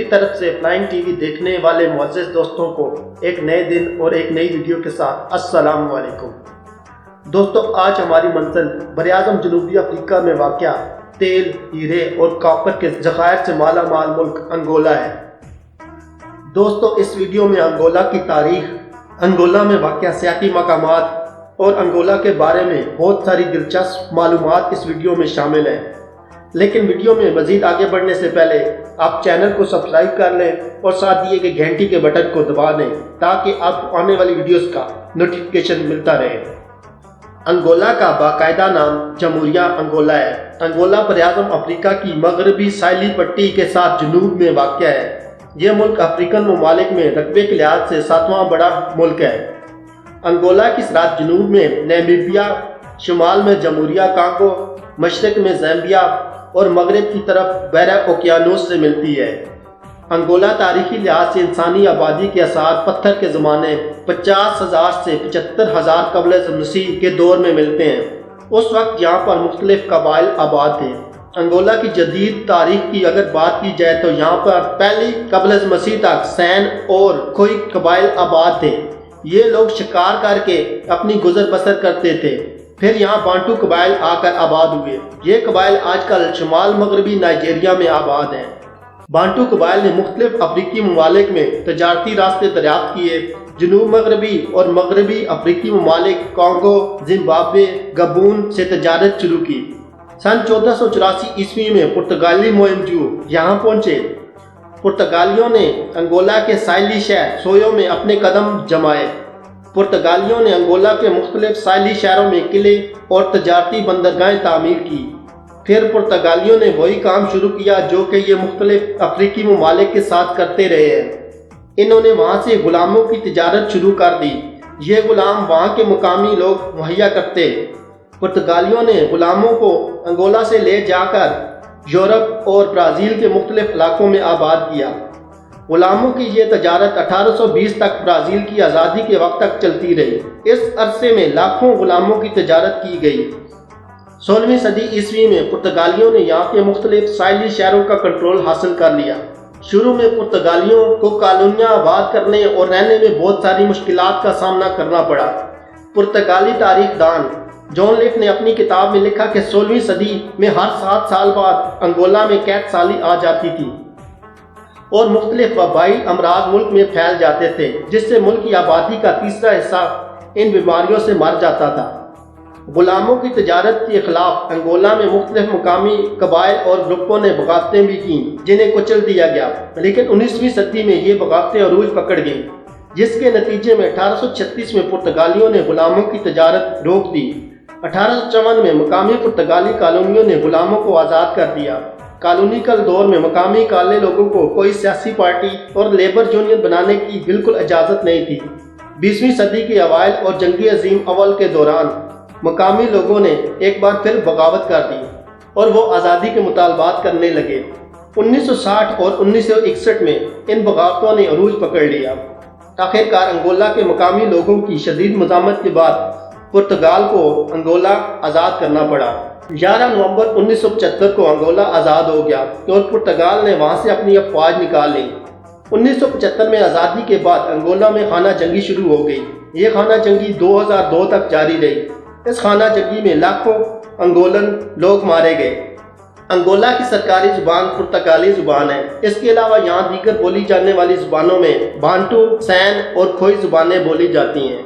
میری طرف سے فلائنگ ٹی وی دیکھنے والے معزز دوستوں کو ایک نئے دن اور ایک نئی ویڈیو کے ساتھ السلام علیکم دوستو۔ آج ہماری منزل براعظم جنوبی افریقہ میں واقع تیل، ہیرے اور کاپر کے ذخائر سے مالا مال ملک انگولا ہے۔ دوستو، اس ویڈیو میں انگولا کی تاریخ، انگولا میں واقع سیاحتی مقامات اور انگولا کے بارے میں بہت ساری دلچسپ معلومات اس ویڈیو میں شامل ہیں۔ لیکن ویڈیو میں مزید آگے بڑھنے سے پہلے آپ چینل کو سبسکرائب کر لیں اور ساتھ دیے گئے گھنٹی کے بٹن کو دبا دیں تاکہ آپ کو آنے والی ویڈیوز کا نوٹیفیکیشن ملتا رہے۔ انگولا کا باقاعدہ نام جمہوریہ انگولا ہے۔ انگولا براعظم افریقہ کی مغربی ساحلی پٹی کے ساتھ جنوب میں واقع ہے۔ یہ ملک افریقن ممالک میں رقبے کے لحاظ سے 7واں بڑا ملک ہے۔ انگولا کی سرحد جنوب میں نامبیا، شمال میں جمہوریہ کانگو، مشرق میں زامبیا اور مغرب کی طرف بحیرہ اوقیانوس سے ملتی ہے۔ انگولا تاریخی لحاظ سے انسانی آبادی کے آثار پتھر کے زمانے 50,000 سے 75,000 قبل مسیح کے دور میں ملتے ہیں۔ اس وقت یہاں پر مختلف قبائل آباد تھے۔ انگولا کی جدید تاریخ کی اگر بات کی جائے تو یہاں پر پہلی قبل مسیح تک سین اور کوئی قبائل آباد تھے۔ یہ لوگ شکار کر کے اپنی گزر بسر کرتے تھے۔ پھر یہاں بانٹو قبائل آ کر آباد ہوئے۔ یہ قبائل آج کل شمال مغربی نائجیریا میں آباد ہیں۔ بانٹو قبائل نے مختلف افریقی ممالک میں تجارتی راستے دریافت کیے۔ جنوب مغربی اور مغربی افریقی ممالک کانگو، زمبابوے، گبون سے تجارت شروع کی۔ سن 1484 عیسوی میں پرتگالی مہم جو یہاں پہنچے۔ پرتگالیوں نے انگولا کے ساحلی شہر سویو میں اپنے قدم جمائے۔ پرتگالیوں نے انگولا کے مختلف ساحلی شہروں میں قلعے اور تجارتی بندرگاہیں تعمیر کی۔ پھر پرتگالیوں نے وہی کام شروع کیا جو کہ یہ مختلف افریقی ممالک کے ساتھ کرتے رہے ہیں۔ انہوں نے وہاں سے غلاموں کی تجارت شروع کر دی۔ یہ غلام وہاں کے مقامی لوگ مہیا کرتے۔ پرتگالیوں نے غلاموں کو انگولا سے لے جا کر یورپ اور برازیل کے مختلف علاقوں میں آباد کیا۔ غلاموں کی یہ تجارت 1820 تک برازیل کی آزادی کے وقت تک چلتی رہی۔ اس عرصے میں لاکھوں غلاموں کی تجارت کی گئی۔ 16ویں صدی عیسوی میں پرتگالیوں نے یہاں کے مختلف ساحلی شہروں کا کنٹرول حاصل کر لیا۔ شروع میں پرتگالیوں کو کالونیاں آباد کرنے اور رہنے میں بہت ساری مشکلات کا سامنا کرنا پڑا۔ پرتگالی تاریخ دان جان لیک نے اپنی کتاب میں لکھا کہ 16ویں صدی میں ہر 7 سال بعد انگولا میں قحط سالی آ جاتی تھی اور مختلف وبائی امراض ملک میں پھیل جاتے تھے، جس سے ملک کی آبادی کا تیسرا حصہ ان بیماریوں سے مر جاتا تھا۔ غلاموں کی تجارت کے خلاف انگولا میں مختلف مقامی قبائل اور گروپوں نے بغاوتیں بھی کیں جنہیں کچل دیا گیا، لیکن 19ویں صدی میں یہ بغاوتیں عروج پکڑ گئیں، جس کے نتیجے میں 1836 میں پرتگالیوں نے غلاموں کی تجارت روک دی۔ 1854 میں مقامی پرتگالی کالونیوں نے غلاموں کو آزاد کر دیا۔ کالونیکل دور میں مقامی کالے لوگوں کو کوئی سیاسی پارٹی اور لیبر یونین بنانے کی بالکل اجازت نہیں تھی۔ 20ویں صدی کے اوائل اور جنگ عظیم اول کے دوران مقامی لوگوں نے ایک بار پھر بغاوت کر دی اور وہ آزادی کے مطالبات کرنے لگے۔ 1960 اور 1961 میں ان بغاوتوں نے عروج پکڑ لیا۔ آخرکار انگولا کے مقامی لوگوں کی شدید مزاحمت کے بعد پرتگال کو انگولا آزاد کرنا پڑا۔ 11 نومبر 1975 کو انگولا آزاد ہو گیا اور پرتگال نے وہاں سے اپنی افواج نکال لی۔ 1975 میں آزادی کے بعد انگولا میں خانہ جنگی شروع ہو گئی۔ یہ خانہ جنگی 2002 تک جاری رہی۔ اس خانہ جنگی میں لاکھوں انگولن لوگ مارے گئے۔ انگولا کی سرکاری زبان پرتگالی زبان ہے۔ اس کے علاوہ یہاں دیگر بولی جانے والی زبانوں میں بانٹو، سین اور کھوئی زبانیں بولی جاتی ہیں۔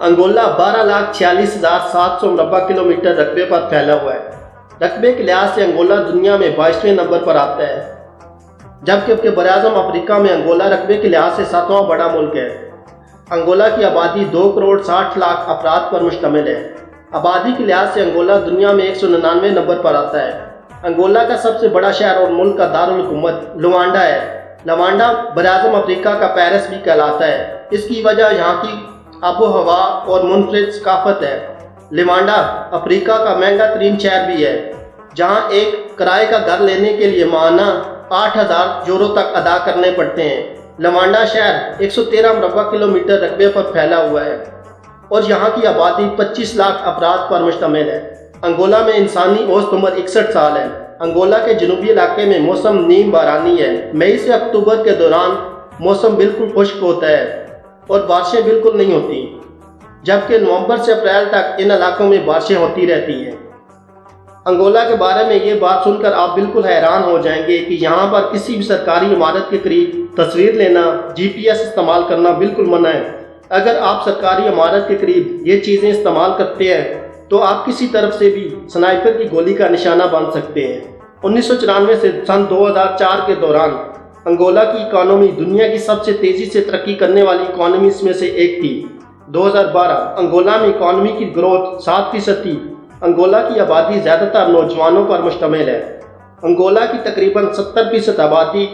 انگولا 12,46,700 مربع کلومیٹر رقبے پر پھیلا ہوا ہے۔ رقبے کے لحاظ سے انگولا دنیا میں 22ویں نمبر پر آتا ہے، جبکہ براعظم افریقہ میں انگولا رقبے کے لحاظ سے 7واں بڑا ملک ہے۔ انگولا کی آبادی 2,60,00,000 افراد پر مشتمل ہے۔ آبادی کے لحاظ سے انگولا دنیا میں 199 نمبر پر آتا ہے۔ انگولا کا سب سے بڑا شہر اور ملک کا دارالحکومت لوانڈا ہے۔ لوانڈا براعظم افریقہ کا پیرس بھی کہلاتا ہے۔ اس کی وجہ یہاں کی آب و ہوا اور منفرد ثقافت ہے۔ لوانڈا افریقہ کا مہنگا ترین شہر بھی ہے، جہاں ایک کرائے کا گھر لینے کے لیے ماہانہ 8,000 یورو تک ادا کرنے پڑتے ہیں۔ لوانڈا شہر 113 مربع کلومیٹر رقبے پر پھیلا ہوا ہے اور یہاں کی آبادی 25 لاکھ افراد پر مشتمل ہے۔ انگولا میں انسانی اوسط عمر 61 سال ہے۔ अंगोला के जनूबी इलाके में मौसम नीम बारानी है। मई से अक्टूबर के दौरान मौसम बिल्कुल खुश्क होता है और बारिशें बिल्कुल नहीं होती, जबकि नवंबर से अप्रैल तक इन इलाकों में बारिशें होती रहती हैं। अंगोला के बारे में ये बात सुनकर आप बिल्कुल हैरान हो जाएंगे कि यहाँ पर किसी भी सरकारी इमारत के करीब तस्वीर लेना, GPS इस्तेमाल करना बिल्कुल मना है। अगर आप सरकारी इमारत के करीब ये चीज़ें इस्तेमाल करते हैं तो आप किसी तरफ से भी स्नाइपर की गोली का निशाना बन सकते हैं। 1994 से सन 2004 के दौरान अंगोला की इकॉनमी दुनिया की सबसे तेज़ी से तरक्की करने वाली इकॉनमीज में से एक थी। 2012 अंगोला में इकॉनमी की ग्रोथ 7% थी। अंगोला की आबादी ज़्यादातर नौजवानों पर मुश्तमिल है। अंगोला की तकरीबन 70% आबादी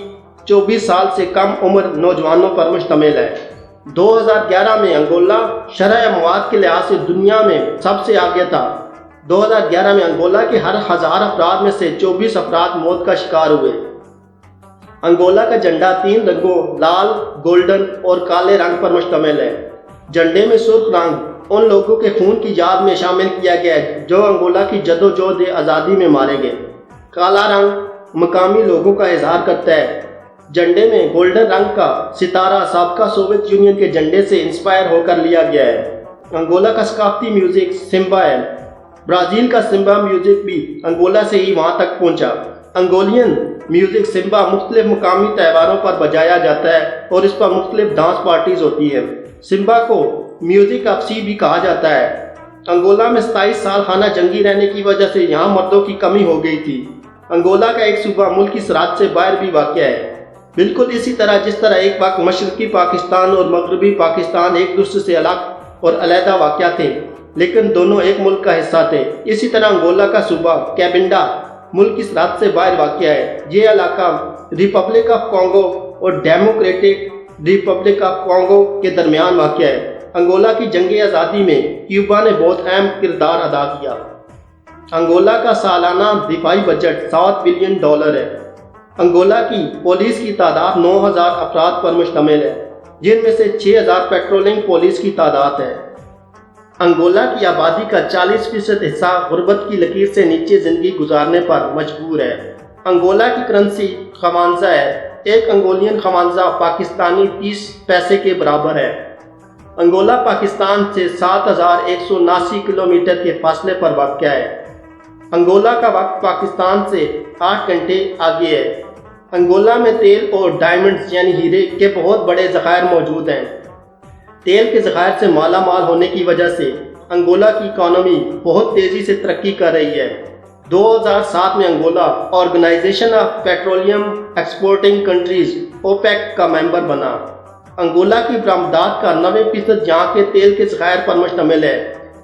24 साल से कम उम्र नौजवानों पर मुश्तमिल है। 2011 में अंगोला शरह मवाद के लिहाज से दुनिया में सबसे आगे था। 2011 में अंगोला के हर 1000 अफराद में से 24 अफराद मौत का शिकार हुए। अंगोला का झंडा 3 रंगों लाल, गोल्डन और काले रंग पर मुश्तमिल है। झंडे में सुर्ख रंग उन लोगों के खून की याद में शामिल किया गया है जो अंगोला की जदोजहद आज़ादी में मारे गए। काला रंग मकामी लोगों का इजहार करता है। झंडे में गोल्डन रंग का सितारा साबका सोवियत यूनियन के झंडे से इंस्पायर होकर लिया गया है। अंगोला का सकाफती म्यूजिक सिम्बा है। ब्राज़ील का सिम्बा म्यूजिक भी अंगोला से ही वहाँ तक पहुँचा। अंगोलियन म्यूजिक सिम्बा मुख्तलिफ मकामी त्योहारों पर बजाया जाता है और इस पर मुख्तलिफ डांस पार्टीज होती है। सिम्बा को म्यूजिक ऑफ सी भी कहा जाता है। अंगोला में 27 साल खाना जंगी रहने की वजह से यहाँ मर्दों की कमी हो गई थी। अंगोला का एक सूबा मुल्क की सरहद से बाहर भी वाक़या है। बिल्कुल इसी तरह जिस तरह एक वक्त मशरकी पाकिस्तान और मगरबी पाकिस्तान एक दूसरे से अलग और अलहदा वाक़या थे, लेकिन दोनों एक मुल्क का हिस्सा थे। इसी तरह अंगोला का सूबा कैबिंडा मुल्क की सरहद से बाहर वाक़या है। ये इलाका रिपब्लिक ऑफ कॉन्गो और डेमोक्रेटिक रिपब्लिक ऑफ कॉन्गो के दरमियान वाक़या है। अंगोला की जंग आज़ादी में क्यूबा ने बहुत अहम किरदार अदा किया। अंगोला का सालाना दिफाई बजट $7 बिलियन है। अंगोला की पुलिस की तादाद 9000 अफराद पर मुश्तमिल है, जिनमें से 6000 पेट्रोलिंग पुलिस की तादाद है। अंगोला की आबादी का 40% हिस्सा गुर्बत की लकीर से नीचे ज़िंदगी गुजारने पर मजबूर है। अंगोला की करेंसी खवांजा है। एक अंगोलियन खवांजा पाकिस्तानी 30 पैसे के बराबर है। अंगोला पाकिस्तान से 7179 किलोमीटर के फासले पर वाक़या है। अंगोला का वक्त पाकिस्तान से 8 घंटे आगे है। अंगोला में तेल और डायमंड्स यानी हीरे के बहुत बड़े ज़खायर मौजूद हैं। तेल के ज़खायर से माला माल होने की वजह से अंगोला की इकॉनमी बहुत तेज़ी से तरक्की कर रही है। 2007 में Angola organization of petroleum exporting countries OPEC का मेंबर बना। अंगोला की बरामदात का 90% यहाँ के तेल के ज़खायर पर मुश्तमिल है,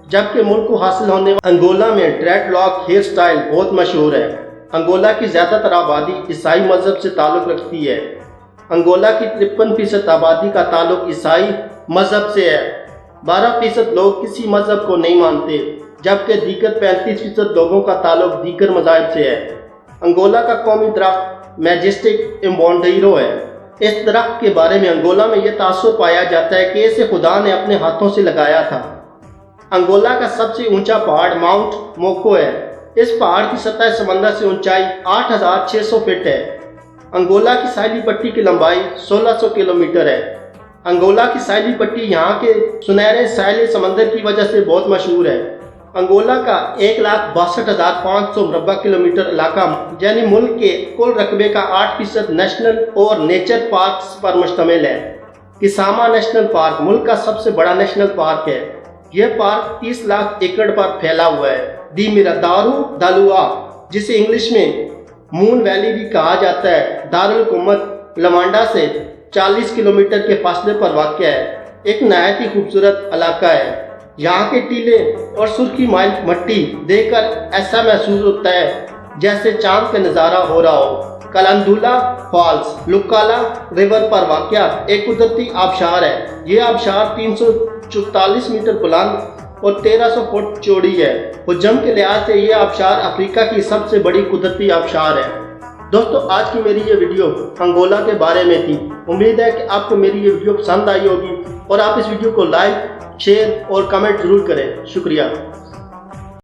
जबकि मुल्क को हासिल होने वाले अंगोला में ड्रेडलॉक हेयर स्टाइल बहुत मशहूर है। अंगोला की ज़्यादातर आबादी ईसाई मज़हब से ताल्लुक़ रखती है। अंगोला की 53% आबादी का ताल्लुक़ ईसाई मज़हब से है। 12% लोग किसी मज़हब को नहीं मानते, जबकि दीगर 35% लोगों का ताल्लुक़ दीगर मज़ाहिब से है। अंगोला का कौमी दरख्त मैजेस्टिक इम्बॉन्डीरो है। इस दरख्त के बारे में अंगोला में यह तासुर पाया जाता है कि इसे खुदा ने अपने हाथों से लगाया था। अंगोला का सबसे ऊंचा पहाड़ माउंट मोको है। इस पहाड़ की सतह समंदर से ऊंचाई 8600 फीट है। अंगोला की साहिली पट्टी की लंबाई 1600 किलोमीटर है। अंगोला की साहिली पट्टी यहाँ के सुनहरे साहिली समंदर की वजह से बहुत मशहूर है। अंगोला का 1,62,500 मुरबा किलोमीटर इलाका यानी मुल्क के कुल रकबे का 8% नेशनल और नेचर पार्क्स पर मुश्तमिल है। किसामा नेशनल पार्क मुल्क का सबसे बड़ा नेशनल पार्क है। यह पार्क 30 लाख एकड़ पर फैला हुआ है। दी मिरादारू दालुआ, जिसे इंग्लिश में मून वैली भी कहा जाता है, दारुल हुकूमत लवांडा से 40 किलोमीटर के फासले पर वाक़या है। एक नहायत ही खूबसूरत इलाका है। यहाँ के टीले और सुर्खी माइल मट्टी देखकर ऐसा महसूस होता है जैसे चांद का नज़ारा हो रहा हो। कलंदुला फॉल्स लुकाला रिवर पर वाक़या एक कुदरती आबशार है। ये आबशार 344 मीटर बुलंद और 1300 फुट चौड़ी है। हुज्जम के लिहाज से ये आबशार अफ्रीका की सबसे बड़ी कुदरती आबशार है। दोस्तों, आज की मेरी ये वीडियो अंगोला के बारे में थी। उम्मीद है कि आपको मेरी ये वीडियो पसंद आई होगी और आप इस वीडियो को लाइक, शेयर और कमेंट ज़रूर करें। शुक्रिया।